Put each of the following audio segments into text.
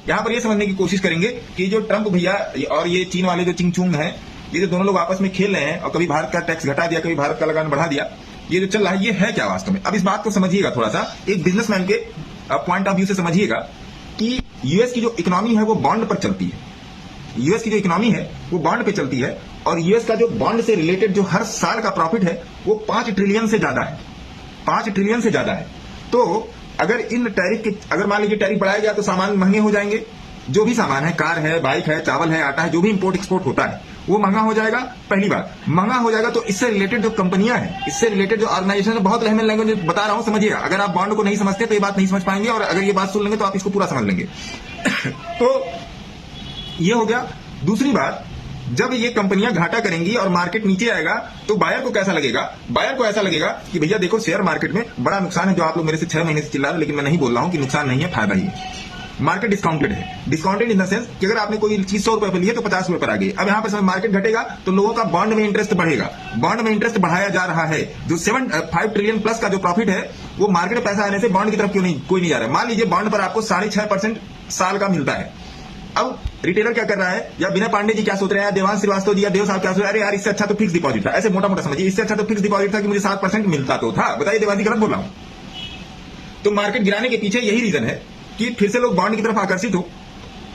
यहाँ पर ये समझने की कोशिश करेंगे कि जो ट्रंप भैया और ये चीन वाले जो चिंगचुंग हैं, ये जो दोनों लोग आपस में खेल रहे हैं और कभी भारत का टैक्स घटा दिया, कभी भारत का लगान बढ़ा दिया, ये जो चल रहा है ये है क्या वास्तव में। अब इस बात को समझिएगा, थोड़ा सा एक बिजनेसमैन के पॉइंट ऑफ व्यू से समझिएगा कि यूएस की जो इकोनॉमी है वो बॉन्ड पर चलती है। यूएस की जो इकोनॉमी है वो बॉन्ड पे चलती है और यूएस का जो बॉन्ड से रिलेटेड जो हर साल का प्रॉफिट है वो 5 ट्रिलियन से ज्यादा है, 5 ट्रिलियन से ज्यादा है। तो अगर इन टैरिफ के, अगर मान लीजिए टैरिफ बढ़ाया गया तो सामान महंगे हो जाएंगे, जो भी सामान है, कार है, बाइक है, चावल है, आटा है, जो भी इंपोर्ट एक्सपोर्ट होता है वो महंगा हो जाएगा। पहली बात महंगा हो जाएगा, तो इससे रिलेटेड जो कंपनियां हैं, इससे रिलेटेड जो ऑर्गेनाइजेशन है, बहुत लैंग्वेज लैंग्वेज बता रहा हूं, समझिएगा। अगर आप बॉन्ड को नहीं समझते तो ये बात नहीं समझ पाएंगे, और अगर ये बात सुन लेंगे तो आप इसको पूरा समझ लेंगे। तो ये हो गया। दूसरी बात, जब ये कंपनियां घाटा करेंगी और मार्केट नीचे आएगा तो बायर को कैसा लगेगा? बायर को ऐसा लगेगा कि भैया देखो शेयर मार्केट में बड़ा नुकसान है, जो आप लोग मेरे से 6 महीने से चिल्ला रहे हो, लेकिन मैं नहीं बोल रहा हूं कि नुकसान नहीं है, फायदा ही है। मार्केट डिस्काउंटेड है, डिस्काउंटेड इन द सेंस कि अगर आपने कोई चीज 100 रुपए पर ली है तो 50 रुपए पर आ गई। अब यहाँ पर मार्केट घटेगा तो लोगों का बॉन्ड में इंटरेस्ट बढ़ेगा, बॉन्ड में इंटरेस्ट बढ़ाया जा रहा है। जो 5 ट्रिलियन प्लस का जो प्रॉफिट है वो मार्केट पैसा आने से बॉन्ड की तरफ कोई नहीं जा रहा है। मान लीजिए बॉन्ड पर आपको 6.5% साल का मिलता है। अब रिटेलर क्या कर रहा है, या बिना पांडे जी क्या सोच रहे हैं, देवांश श्रीवास्तव जी या देव साहब क्या सोच रहे हैं, अरे यार इससे अच्छा तो फिक्स डिपॉजिट था। ऐसे मोटा मोटा समझिए, इससे अच्छा तो फिक्स डिपॉजिट था कि मुझे 7% मिलता तो था। बताइए देवांश जी, गलत बोल रहा हूं? तो मार्केट गिराने के पीछे यही रीजन है कि फिर से लोग बॉन्ड की तरफ आकर्षित हो।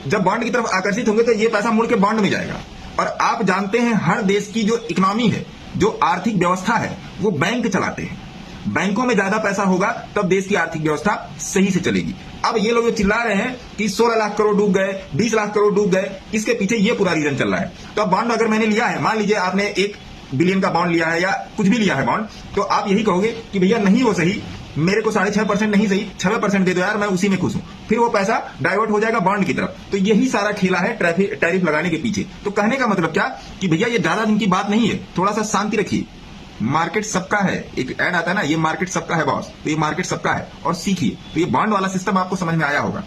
जब बॉन्ड की तरफ आकर्षित होंगे तो ये पैसा मुड़ के बॉन्ड में जाएगा। और आप जानते हैं हर देश की जो इकोनॉमी है, जो आर्थिक व्यवस्था है, वो बैंक चलाते हैं। बैंकों में ज्यादा पैसा होगा तब देश की आर्थिक व्यवस्था सही से चलेगी। अब ये लोग जो चिल्ला रहे हैं कि 16 लाख करोड़ डूब गए, 20 लाख करोड़ डूब गए, इसके पीछे ये पूरा रीजन चल रहा है। तो अब बॉन्ड अगर मैंने लिया है, मान लीजिए आपने 1 बिलियन का बॉन्ड लिया है या कुछ भी लिया है बॉन्ड, तो आप यही कहोगे कि भैया नहीं वो सही, मेरे को 6.5% नहीं सही, 6% दे दो यार, मैं उसी में खुश हूं। फिर वो पैसा डाइवर्ट हो जाएगा बॉन्ड की तरफ। तो यही सारा खेला है टैरिफ लगाने के पीछे। तो कहने का मतलब क्या कि भैया ये ज्यादा दिन की बात नहीं है, थोड़ा सा शांति रखिए। मार्केट सबका है, एक ऐड आता है ना, ये मार्केट सबका है बॉस, तो ये मार्केट सबका है और सीखिए। तो ये बॉन्ड वाला सिस्टम आपको समझ में आया होगा।